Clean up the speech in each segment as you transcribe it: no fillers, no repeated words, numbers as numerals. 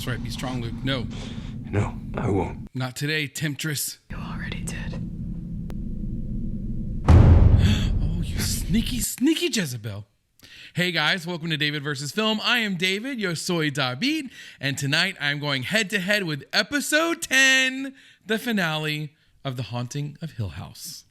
right. Be strong, Luke. No. No, I won't. Not today, Temptress. You already did. Oh, you sneaky, sneaky Jezebel. Hey guys, welcome to David vs. Film. I am David, yo soy David, and tonight I'm going head to head with episode 10, the finale of The Haunting of Hill House.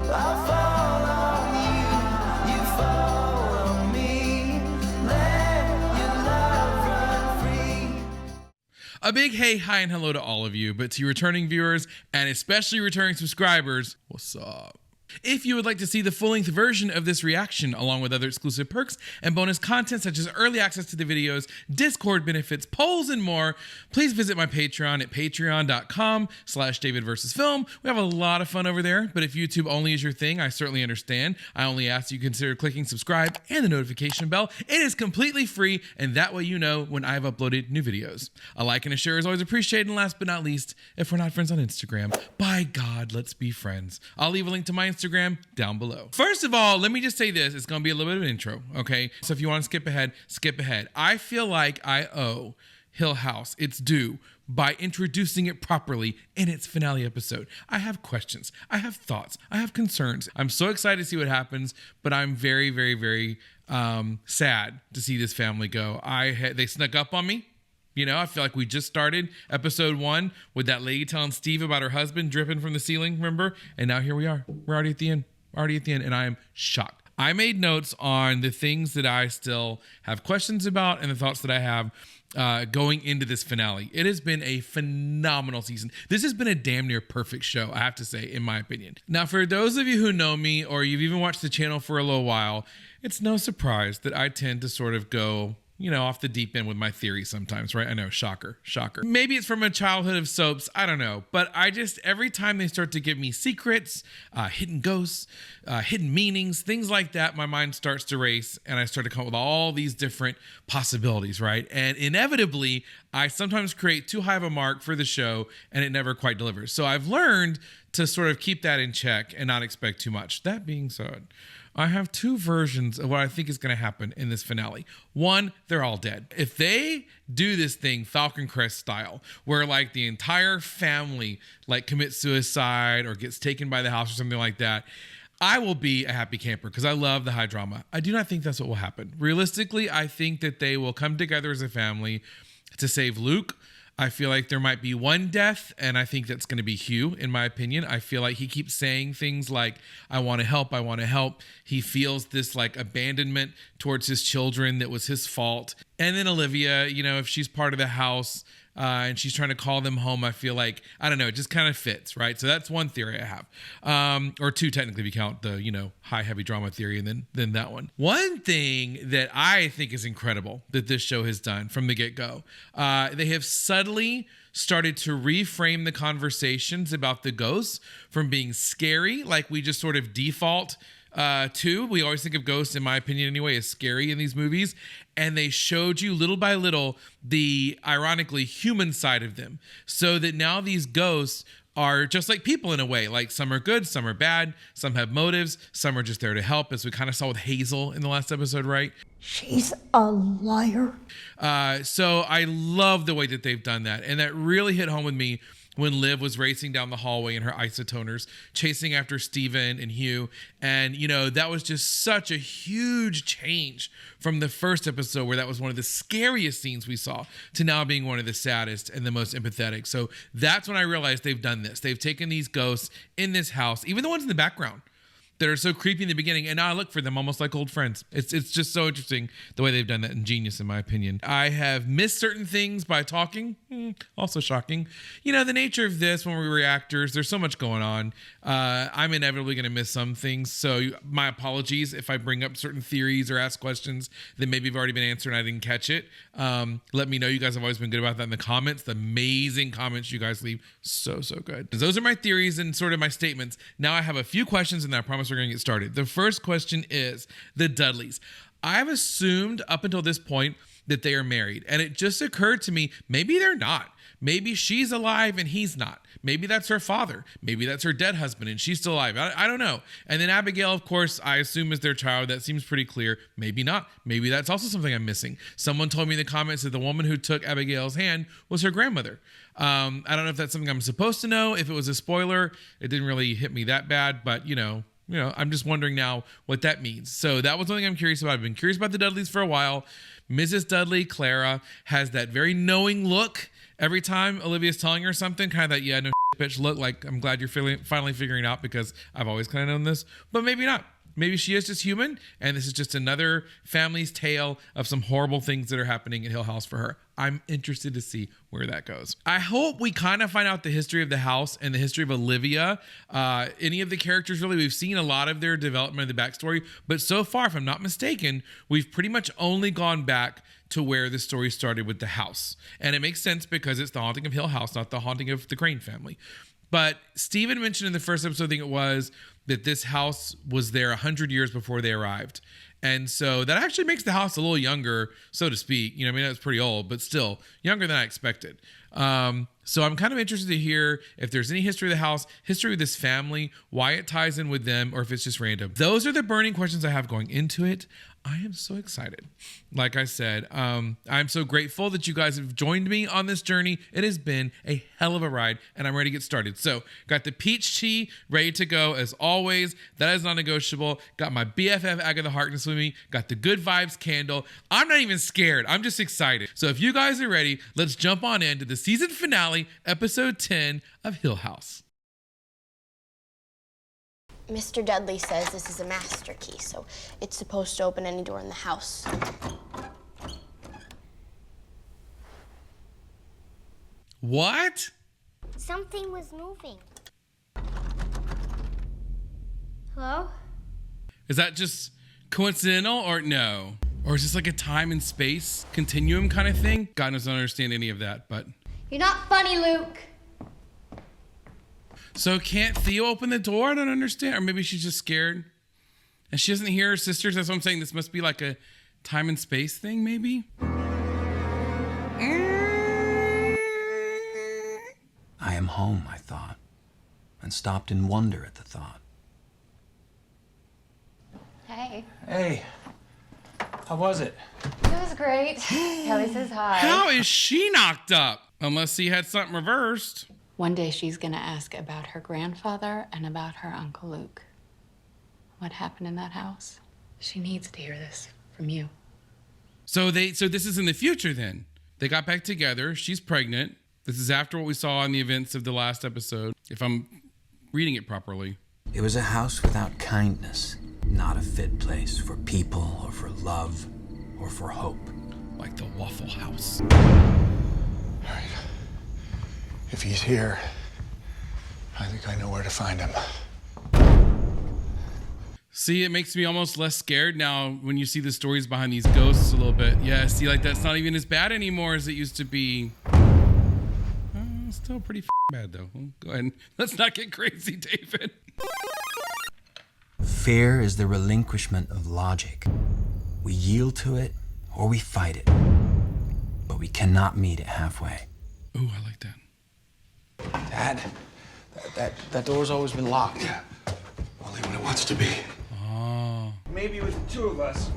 A big hey, hi, and hello to all of you, but to you returning viewers and especially returning subscribers, what's up? If you would like to see the full-length version of this reaction, along with other exclusive perks and bonus content such as early access to the videos, Discord benefits, polls, and more, please visit my Patreon at patreon.com/DavidVersusFilm. We have a lot of fun over there, but if YouTube only is your thing, I certainly understand. I only ask you consider clicking subscribe and the notification bell. It is completely free, and that way you know when I've uploaded new videos. A like and a share is always appreciated, and last but not least, if we're not friends on Instagram, by God, let's be friends. I'll leave a link to my Instagram down below. First of all, let me just say this. It's going to be a little bit of an intro, okay? So if you want to skip ahead, skip ahead. I feel like I owe Hill House its due by introducing it properly in its finale episode. I have questions. I have thoughts. I have concerns. I'm so excited to see what happens, but I'm very, very, very sad to see this family go. They snuck up on me. You know, I feel like we just started episode 1 with that lady telling Steve about her husband dripping from the ceiling, remember? And now here we are. We're already at the end, and I am shocked. I made notes on the things that I still have questions about and the thoughts that I have going into this finale. It has been a phenomenal season. This has been a damn near perfect show, I have to say, in my opinion. Now, for those of you who know me or you've even watched the channel for a little while, it's no surprise that I tend to sort of go, you know, off the deep end with my theories sometimes, right? I know, shocker. Maybe it's from a childhood of soaps, I don't know. But every time they start to give me secrets, hidden ghosts, hidden meanings, things like that, my mind starts to race and I start to come up with all these different possibilities, right? And inevitably, I sometimes create too high of a mark for the show and it never quite delivers. So I've learned to sort of keep that in check and not expect too much. That being said, I have 2 versions of what I think is going to happen in this finale. One, they're all dead. If they do this thing Falcon Crest style, where like the entire family like commits suicide or gets taken by the house or something like that, I will be a happy camper because I love the high drama. I do not think that's what will happen. Realistically, I think that they will come together as a family to save Luke. I feel like there might be one death, and I think that's going to be Hugh, in my opinion. I feel like he keeps saying things like, I want to help, I want to help. He feels this like abandonment towards his children that was his fault. And then Olivia, you know, if she's part of the house and she's trying to call them home, I feel like, I don't know, it just kind of fits, right? So that's one theory I have. Or 2 technically if you count the, you know, high heavy drama theory and then that one. One thing that I think is incredible that this show has done from the get-go, they have subtly started to reframe the conversations about the ghosts from being scary, like we just sort of default to. We always think of ghosts, in my opinion anyway, as scary in these movies. And they showed you little by little the ironically human side of them. So that now these ghosts are just like people in a way. Like some are good, some are bad, some have motives, some are just there to help, as we kind of saw with Hazel in the last episode, right? She's a liar. So I love the way that they've done that. And that really hit home with me when Liv was racing down the hallway in her isotoners, chasing after Steven and Hugh. And, you know, that was just such a huge change from the first episode where that was one of the scariest scenes we saw to now being one of the saddest and the most empathetic. So that's when I realized they've done this. They've taken these ghosts in this house, even the ones in the background that are so creepy in the beginning, and now I look for them almost like old friends. It's just so interesting the way they've done that, and genius in my opinion. I have missed certain things by talking, also shocking. You know, the nature of this when we were actors, there's so much going on. I'm inevitably going to miss some things, so my apologies if I bring up certain theories or ask questions that maybe have already been answered and I didn't catch it. Let me know. You guys have always been good about that in the comments. The amazing comments you guys leave, so good. Those are my theories and sort of my statements. Now I have a few questions, and I promise we're going to get started. The first question is the Dudleys. I've assumed up until this point that they are married. And it just occurred to me, maybe they're not. Maybe she's alive and he's not. Maybe that's her father. Maybe that's her dead husband and she's still alive. I don't know. And then Abigail, of course, I assume is their child. That seems pretty clear. Maybe not. Maybe that's also something I'm missing. Someone told me in the comments that the woman who took Abigail's hand was her grandmother. I don't know if that's something I'm supposed to know. If it was a spoiler, it didn't really hit me that bad, but you know, I'm just wondering now what that means. So that was something I'm curious about. I've been curious about the Dudleys for a while. Mrs. Dudley, Clara, has that very knowing look every time Olivia's telling her something, kind of that, yeah, no bitch look, like, I'm glad you're finally figuring it out because I've always kind of known this, but maybe not. Maybe she is just human, and this is just another family's tale of some horrible things that are happening in Hill House for her. I'm interested to see where that goes. I hope we kind of find out the history of the house and the history of Olivia. Any of the characters, really, we've seen a lot of their development of the backstory, but so far, if I'm not mistaken, we've pretty much only gone back to where the story started with the house. And it makes sense because it's the haunting of Hill House, not the haunting of the Crane family. But Steven mentioned in the first episode, I think it was, that this house was there 100 years before they arrived. And so that actually makes the house a little younger, so to speak. You know, I mean, it's pretty old, but still younger than I expected. So I'm kind of interested to hear if there's any history of the house, history of this family, why it ties in with them, or if it's just random. Those are the burning questions I have going into it. I am so excited. Like I said, I'm so grateful that you guys have joined me on this journey. It has been a hell of a ride, and I'm ready to get started. So got the peach tea ready to go as always. That is non-negotiable. Got my BFF Agatha Harkness with me. Got the good vibes candle. I'm not even scared. I'm just excited. So if you guys are ready, let's jump on into the season finale, episode 10 of Hill House. Mr. Dudley says this is a master key, so it's supposed to open any door in the house. What? Something was moving. Hello? Is that just coincidental or no? Or is this like a time and space continuum kind of thing? God knows I don't understand any of that, but... You're not funny, Luke. So can't Theo open the door? I don't understand. Or maybe she's just scared. And she doesn't hear her sisters. That's what I'm saying. This must be like a time and space thing, maybe? I am home, I thought, and stopped in wonder at the thought. Hey. Hey, how was it? It was great. Kelly says hi. How is she knocked up? Unless he had something reversed. One day she's gonna ask about her grandfather and about her Uncle Luke. What happened in that house? She needs to hear this from you. So this is in the future then. They got back together. She's pregnant. This is after what we saw in the events of the last episode, if I'm reading it properly. It was a house without kindness, not a fit place for people or for love or for hope. Like the Waffle House. All right. If he's here, I think I know where to find him. See, it makes me almost less scared now when you see the stories behind these ghosts a little bit. Yeah, see, like that's not even as bad anymore as it used to be. Still pretty bad though. Go ahead. Let's not get crazy, David. Fear is the relinquishment of logic. We yield to it or we fight it, but we cannot meet it halfway. Ooh, I like that. Dad, that door's always been locked. Yeah, only when it wants to be. Oh. Maybe with the two of us.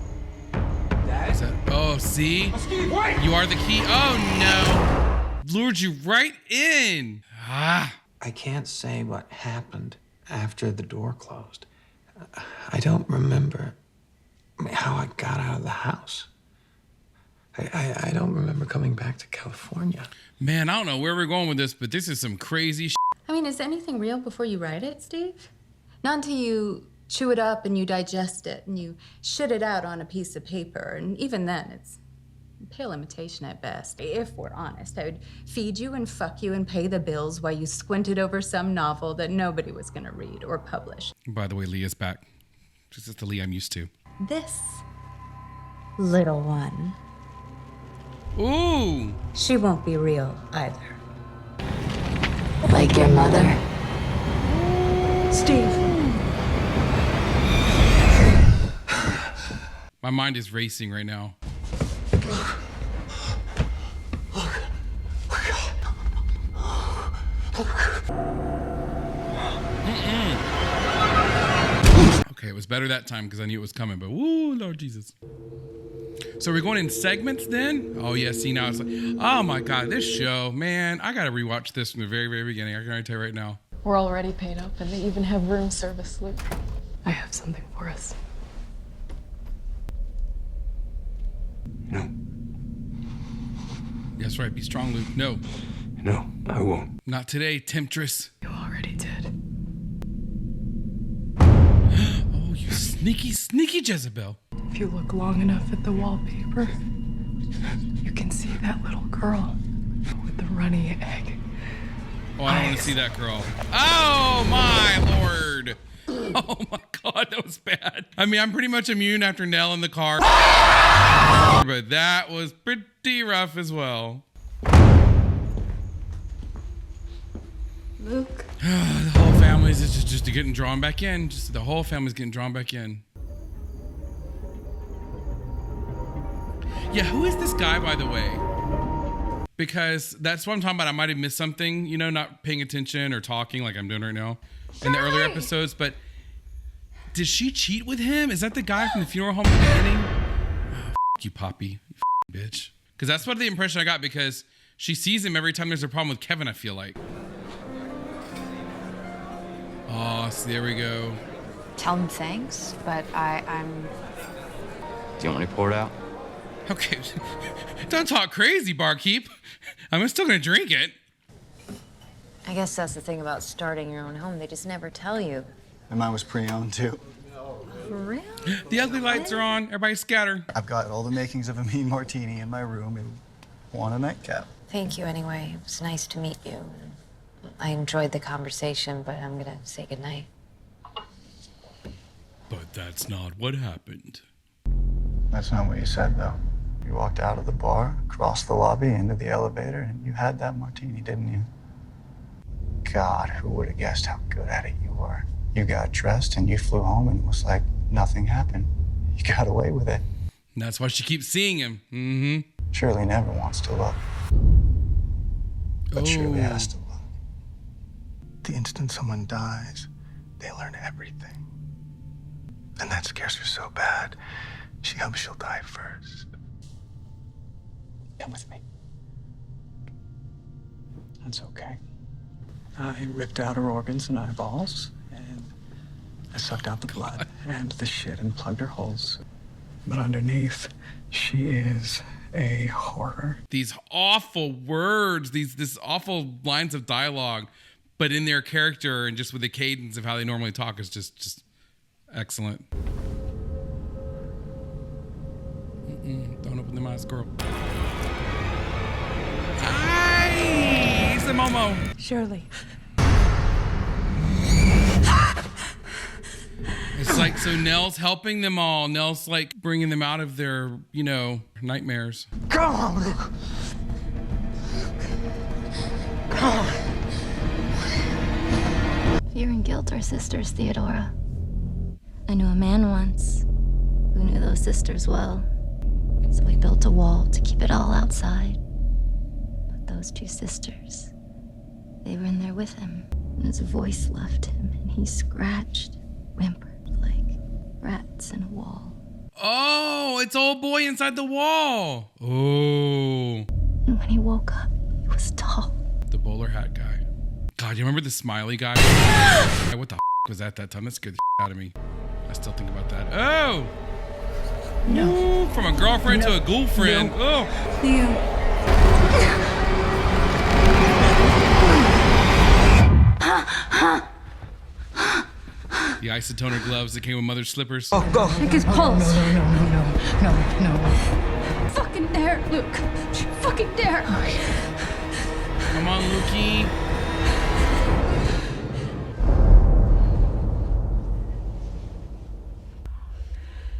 Is that, oh, see? Steve, wait! You are the key. Oh, no. Lured you right in. Ah. I can't say what happened after the door closed. I don't remember how I got out of the house. I don't remember coming back to California. Man, I don't know where we're going with this, but this is some crazy shit. I mean, is anything real before you write it, Steve? Not until you chew it up and you digest it and you shit it out on a piece of paper. And even then, it's pale imitation at best. If we're honest, I would feed you and fuck you and pay the bills while you squinted over some novel that nobody was gonna read or publish. By the way, Leah's back. This is the Leah I'm used to. This little one, Ooh. she won't be real either. Like your mother? Steve. My mind is racing right now. Okay, it was better that time because I knew it was coming, but woo, Lord Jesus. So we're going in segments then? Oh yeah, see now it's like, oh my God, this show, man, I gotta rewatch this from the very, very beginning. I can already tell you right now. We're already paid up and they even have room service, Luke. I have something for us. No. That's right, be strong, Luke. No. No, I won't. Not today, temptress. You already did. Oh, you sneaky, sneaky Jezebel. If you look long enough at the wallpaper, you can see that little girl with the runny egg. Oh, I don't want to see that girl. Oh, my Lord. Oh, my God, that was bad. I mean, I'm pretty much immune after Nell in the car. But that was pretty rough as well. Luke. The whole family's just getting drawn back in. Just the whole family's getting drawn back in. Yeah, who is this guy, by the way? Because that's what I'm talking about. I might have missed something, you know, not paying attention or talking like I'm doing right now in the earlier episodes. But did she cheat with him? Is that the guy from the funeral home in the beginning? Oh, you, Poppy. You bitch. Because that's what the impression I got, because she sees him every time there's a problem with Kevin, I feel like. Oh, so there we go. Tell him thanks, but I'm... Do you want me to pour it out? Okay, don't talk crazy, barkeep. I'm still gonna drink it. I guess that's the thing about starting your own home. They just never tell you. And mine was pre-owned too. For real? The ugly lights are on. Everybody scatter. I've got all the makings of a mean martini in my room and want a nightcap. Thank you anyway. It was nice to meet you. I enjoyed the conversation, but I'm gonna say goodnight. But that's not what happened. That's not what you said, though. You walked out of the bar, crossed the lobby, into the elevator, and you had that martini, didn't you? God, who would have guessed how good at it you were? You got dressed and you flew home and it was like nothing happened. You got away with it. And that's why she keeps seeing him. Mm-hmm. Shirley never wants to look. But Shirley has to look. The instant someone dies, they learn everything. And that scares her so bad, she hopes she'll die first. Come with me. That's okay. I ripped out her organs and eyeballs, and I sucked out the blood and the shit and plugged her holes. But underneath, she is a horror. These awful words, this awful lines of dialogue, but in their character and just with the cadence of how they normally talk is just excellent. Don't open the eyes, girl. Aye! It's the Momo. Shirley. It's like, so Nell's helping them all. Nell's like bringing them out of their, you know, nightmares. Come on, Luke. Come on. Fear and guilt are sisters, Theodora. I knew a man once who knew those sisters well. So he built a wall to keep it all outside. But those two sisters, they were in there with him. And his voice left him, and he scratched, whimpered like rats in a wall. Oh, it's old boy inside the wall. Oh. And when he woke up, he was tall. The bowler hat guy. God, you remember the smiley guy? What the was that time? That scared the out of me. I still think about that. Oh! No. Ooh, from a girlfriend to a girlfriend. No. Oh. Leo. The isotoner gloves that came with mother's slippers. Oh, go. Check his pulse. No. Fucking dare, Luke. Fucking dare. Come on, Lukey.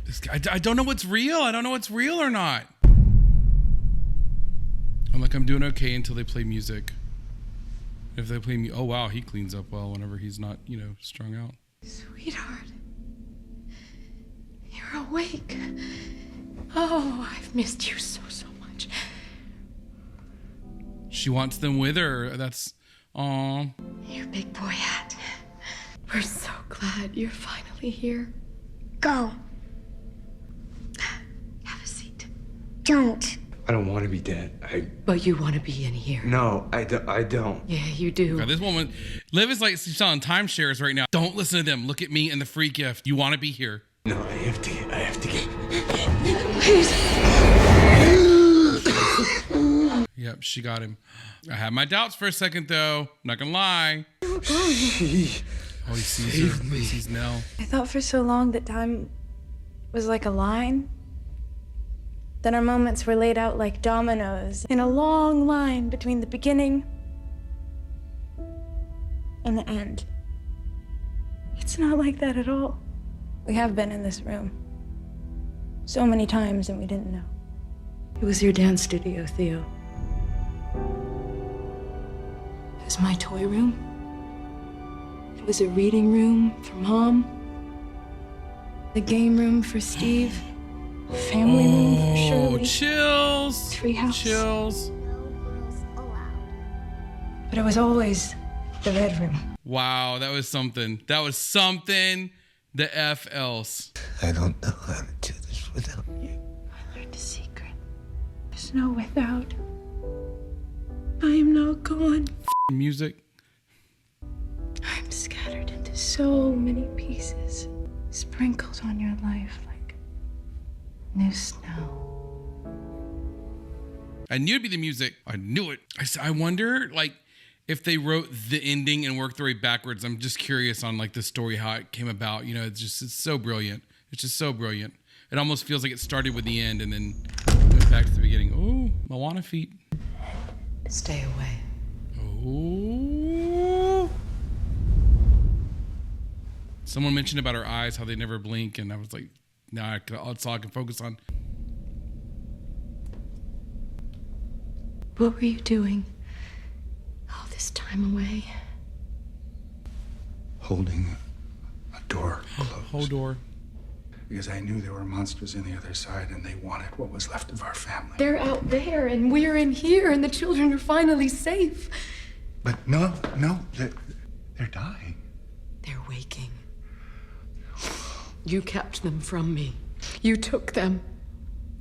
This guy, I don't know what's real. I don't know what's real or not. I'm like, I'm doing okay until they play music. If they play me, oh wow, he cleans up well whenever he's not, you know, strung out. Sweetheart, you're awake. Oh, I've missed you so much. She wants them with her. That's Aw. Your big boy hat. We're so glad you're finally here. Go. Have a seat. Don't. I don't want to be dead. But you want to be in here. No, I don't. Yeah, you do. God, this woman, Liv is like she's selling timeshares right now. Don't listen to them. Look at me and the free gift. You want to be here. No, I have to get. Yep, she got him. I had my doubts for a second though. Not gonna lie. Oh, he sees her. He sees Nell. I thought for so long that time was like a line. Then our moments were laid out like dominoes in a long line between the beginning and the end. It's not like that at all. We have been in this room so many times and we didn't know. It was your dance studio, Theo. It was my toy room. It was a reading room for Mom. The game room for Steve. Family room for Shirley. Chills. Treehouse. Chills. But it was always the red room. Wow, that was something. That was something. The F else. I don't know how to do this without you. I learned a secret. There's no without. I am not gone. Music. I'm scattered into so many pieces, sprinkled on your life like new snow. I knew it'd be the music. I knew it. I wonder, like, if they wrote the ending and worked their way backwards. I'm just curious on, like, the story, how it came about. You know, it's so brilliant. It's just so brilliant. It almost feels like it started with the end and then goes back to the beginning. Oh, Moana feet. Stay away. Oh. Someone mentioned about her eyes, how they never blink, and I was like, nah, that's all I can focus on. What were you doing all this time away? Holding a door closed. Whole door. Because I knew there were monsters on the other side and they wanted what was left of our family. They're out there and we're in here and the children are finally safe. But no, they're dying. They're waking. You kept them from me. You took them.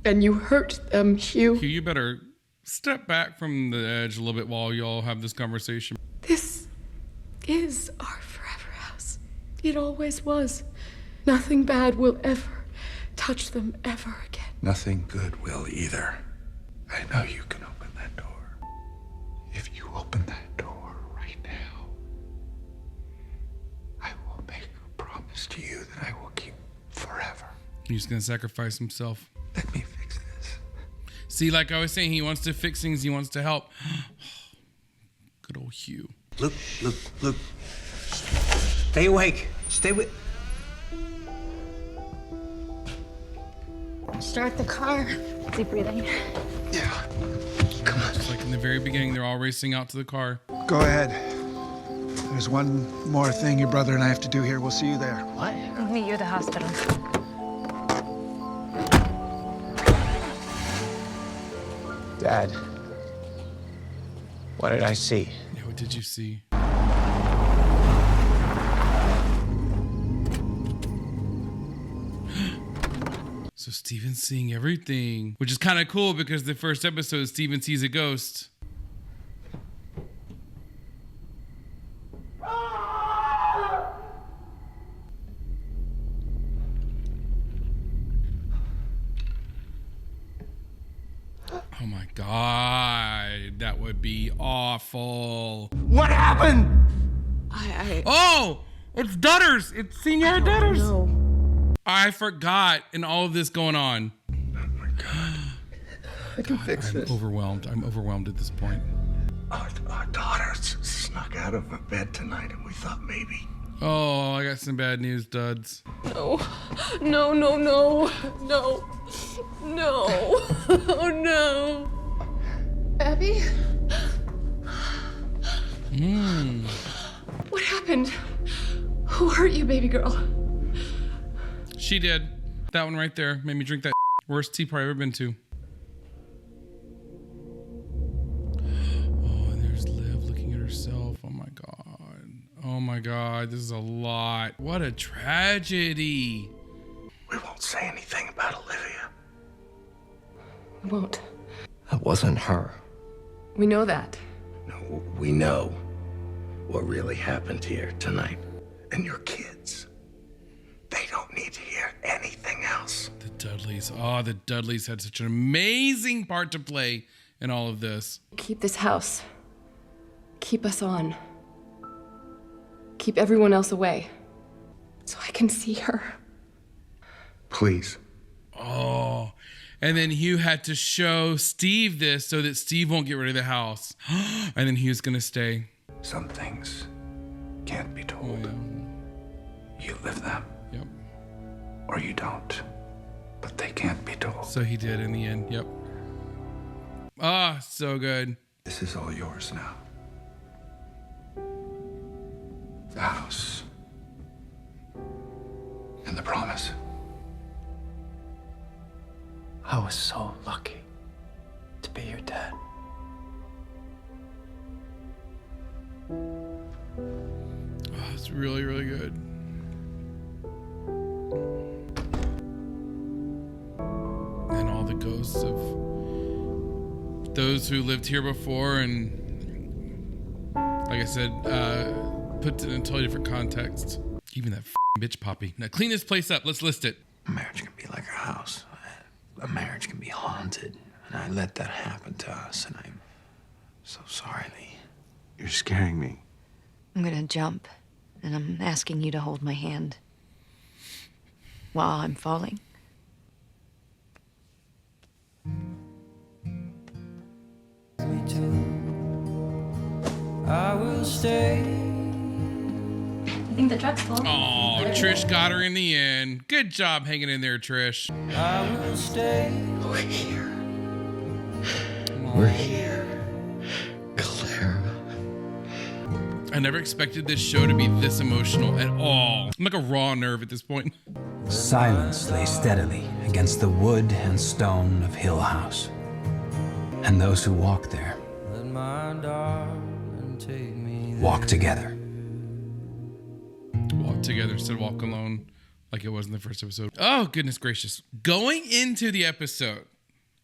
And you hurt them, Hugh. Hugh, you better step back from the edge a little bit while y'all have this conversation. This is our forever house. It always was. Nothing bad will ever touch them ever again. Nothing good will either. I know you can open that door. If you open that door right now, I will make a promise to you that I will keep forever. He's gonna sacrifice himself. Let me fix this. See, like I was saying, he wants to fix things, he wants to help. Good old Hugh. Luke. Stay awake. Stay with. Start the car. Deep breathing. Yeah. Come on. Just like in the very beginning, they're all racing out to the car. Go ahead. There's one more thing your brother and I have to do here. We'll see you there. What? We'll meet you at the hospital. Dad, what did I see? Yeah, what did you see? So Steven's seeing everything, which is kind of cool because the first episode, Steven sees a ghost. Oh my God, that would be awful. What happened? Oh, it's Dutters. It's Senior Dutters. No. I forgot in all of this going on. Oh my God. I can fix this. I'm overwhelmed at this point. Our daughter snuck out of her bed tonight and we thought maybe. Oh, I got some bad news, Duds. No. Oh, no. Abby? What happened? Who hurt you, baby girl? She did. That one right there made me drink that worst tea party I've ever been to. Oh, and there's Liv looking at herself. Oh God. Oh my God. This is a lot. What a tragedy. We won't say anything about Olivia. We won't. That wasn't her. We know that. No, we know what really happened here tonight. And your kids, they don't need to hear anything else. The Dudleys. Oh, the Dudleys had such an amazing part to play in all of this. Keep this house. Keep us on. Keep everyone else away. So I can see her. Please. Oh. And then Hugh had to show Steve this so that Steve won't get rid of the house. And then Hugh's gonna stay. Some things can't be told. Oh, yeah. You live them. Yep. Or you don't. But they can't be told. So he did in the end. Yep. Ah, so good. This is all yours now. The house. And the promise. I was so lucky to be your dad. Oh, it's really, really good. And all the ghosts of those who lived here before, and like I said, put it in a totally different context. Even that bitch Poppy. Now clean this place up. Let's list it. A marriage can be like a house. A marriage can be haunted. And I let that happen to us. And I'm so sorry, Lee. You're scaring me. I'm gonna jump, and I'm asking you to hold my hand while I'm falling. I will stay. I think the truck's full. Oh, Trish got her in the end. Good job hanging in there, Trish. I will stay. We're here. We're here. Clara. I never expected this show to be this emotional at all. I'm like a raw nerve at this point. Silence lay steadily against the wood and stone of Hill House. And those who walked there Let my darling take me there. walked together. Walk together instead of walk alone, like it was in the first episode. Oh, goodness gracious. Going into the episode,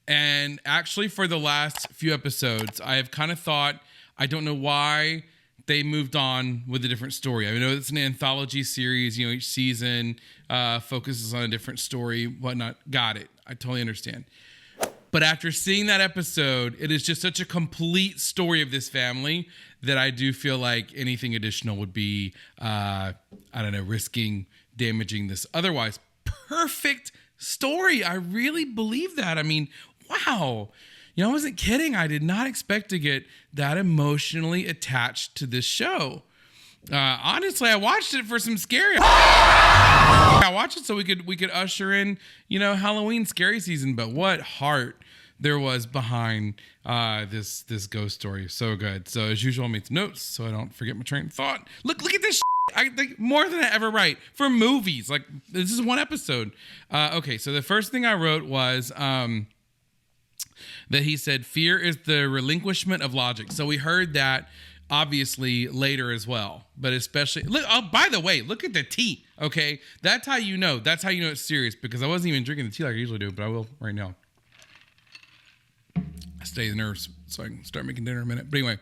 and actually for the last few episodes, I have kind of thought, I don't know why they moved on with a different story. I know it's an anthology series, you know, each season focuses on a different story, whatnot. Got it. I totally understand. But after seeing that episode, it is just such a complete story of this family that I do feel like anything additional would be, I don't know, risking damaging this otherwise perfect story. I really believe that. I mean, wow. You know, I wasn't kidding. I did not expect to get that emotionally attached to this show. Honestly, I watched it for some scary. I watched it so we could usher in, you know, Halloween scary season. But what heart there was behind this ghost story. So good. So as usual, I made some notes so I don't forget my train of thought. Look at this. I think more than I ever write for movies. Like this is one episode. Okay, so the first thing I wrote was that he said fear is the relinquishment of logic. So we heard that obviously later as well, but especially look. Oh, by the way, look at the tea. Okay, that's how you know. That's how you know it's serious, because I wasn't even drinking the tea like I usually do, but I will right now. I stay the nerves so I can start making dinner in a minute. But anyway,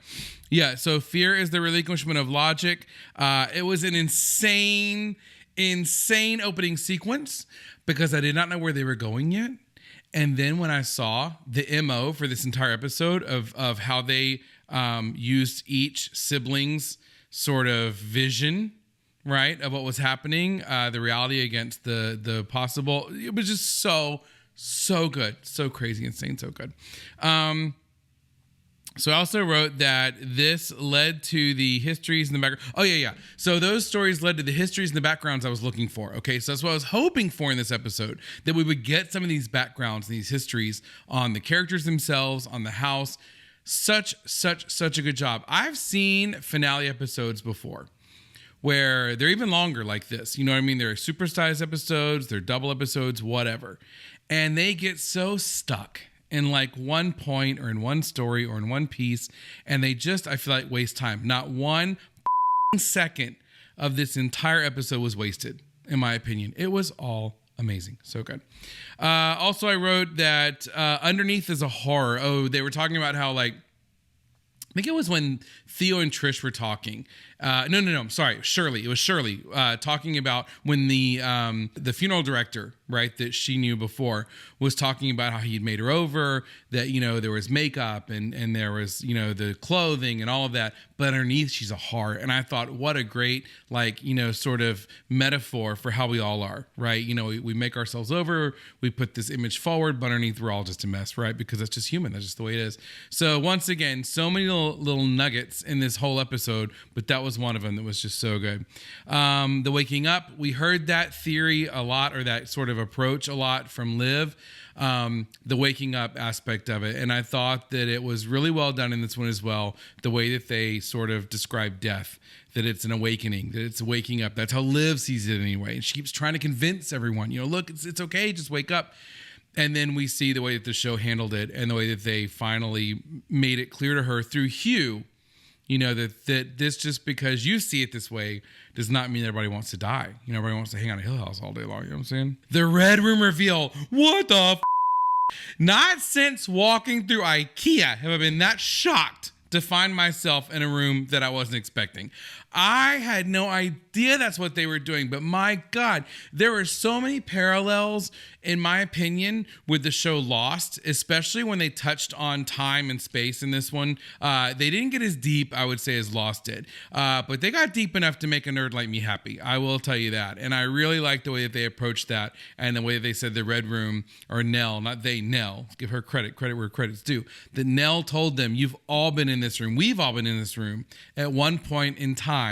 yeah. So fear is the relinquishment of logic. It was an insane opening sequence because I did not know where they were going yet. And then when I saw the MO for this entire episode of how they used each sibling's sort of vision, right, of what was happening, the reality against the possible, it was just so good, so crazy, insane, so good. So I also wrote that this led to the histories in the background. Oh, yeah. So those stories led to the histories and the backgrounds I was looking for. Okay, so that's what I was hoping for in this episode, that we would get some of these backgrounds and these histories on the characters themselves, on the house. Such a good job. I've seen finale episodes before where they're even longer like this. You know what I mean? They're supersized episodes, they're double episodes, whatever. And they get so stuck in like one point or in one story or in one piece, and they just, I feel like, waste time. Not one second of this entire episode was wasted, in my opinion. It was all amazing. So good. Also, I wrote that underneath is a horror. Oh, they were talking about how, like, I think it was when Theo and Trish were talking. No, I'm sorry. Shirley. It was Shirley talking about when the funeral director, right, that she knew before, was talking about how he'd made her over, that, you know, there was makeup and there was, you know, the clothing and all of that, but underneath she's a heart. And I thought, what a great, like, you know, sort of metaphor for how we all are, right? You know, we make ourselves over, we put this image forward, but underneath we're all just a mess, right? Because that's just human. That's just the way it is. So once again, so many little nuggets in this whole episode, but that was one of them that was just so good. The waking up, we heard that theory a lot, or that sort of approach a lot from Liv, the waking up aspect of it. And I thought that it was really well done in this one as well, the way that they sort of describe death, that it's an awakening, that it's waking up. That's how Liv sees it anyway. And she keeps trying to convince everyone, you know, look, it's okay, just wake up. And then we see the way that the show handled it and the way that they finally made it clear to her through Hugh, you know, that this, just because you see it this way does not mean everybody wants to die. You know, everybody wants to hang out at Hill House all day long. You know what I'm saying? The Red Room reveal. What the f***? Not since walking through IKEA have I been that shocked to find myself in a room that I wasn't expecting. I had no idea that's what they were doing, but my God, there were so many parallels, in my opinion, with the show Lost, especially when they touched on time and space in this one. They didn't get as deep, I would say, as Lost did, but they got deep enough to make a nerd like me happy. I will tell you that. And I really liked the way that they approached that, and the way that they said the Red Room, or Nell, not they, Nell, give her credit where credit's due, that Nell told them, you've all been in this room. We've all been in this room at one point in time,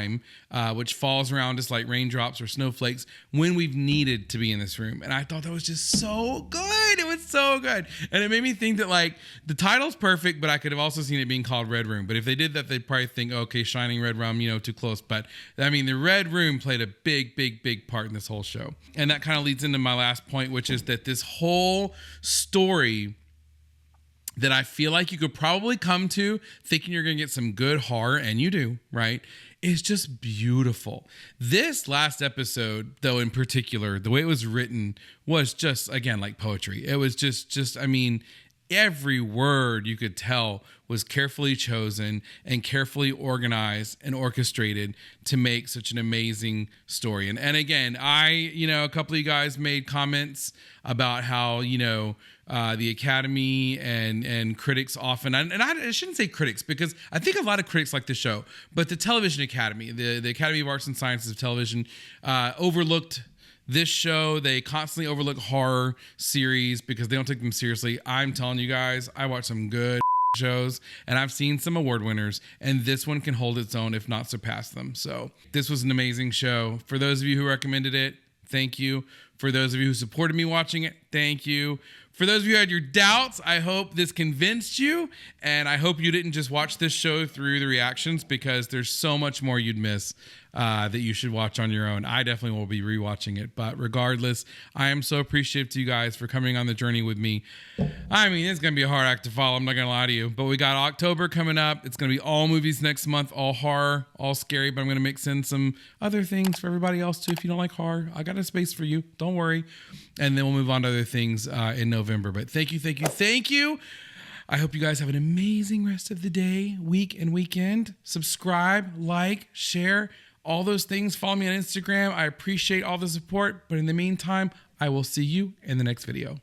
which falls around us like raindrops or snowflakes, when we've needed to be in this room. And I thought that was just so good. It was so good. And it made me think that, like, the title's perfect, but I could have also seen it being called Red Room. But if they did that, they'd probably think, okay, Shining Red Rum, you know, too close. But I mean, the Red Room played a big part in this whole show. And that kind of leads into my last point, which is that this whole story that I feel like you could probably come to thinking you're going to get some good horror, and you do, right? Is just beautiful. This last episode, though, in particular, the way it was written was just, again, like poetry. It was just, I mean, every word you could tell was carefully chosen and carefully organized and orchestrated to make such an amazing story. And again, a couple of you guys made comments about how, you know, the Academy and critics often, and I shouldn't say critics, because I think a lot of critics like the show, but the Television Academy, the Academy of Arts and Sciences of Television, overlooked this show. They constantly overlook horror series because they don't take them seriously. I'm telling you guys, I watch some good shows, and I've seen some award winners, and this one can hold its own, if not surpass them. So this was an amazing show. For those of you who recommended it, thank you. For those of you who supported me watching it, thank you. For those of you who had your doubts, I hope this convinced you, and I hope you didn't just watch this show through the reactions, because there's so much more you'd miss that you should watch on your own. I definitely will be rewatching it, but regardless, I am so appreciative to you guys for coming on the journey with me. I mean, it's going to be a hard act to follow, I'm not going to lie to you, but we got October coming up. It's going to be all movies next month, all horror, all scary, but I'm going to mix in some other things for everybody else too. If you don't like horror, I got a space for you. Don't worry. And then we'll move on to other things in November. But thank you. I hope you guys have an amazing rest of the day, week, and weekend. Subscribe, like, share, all those things. Follow me on Instagram. I appreciate all the support. But in the meantime, I will see you in the next video.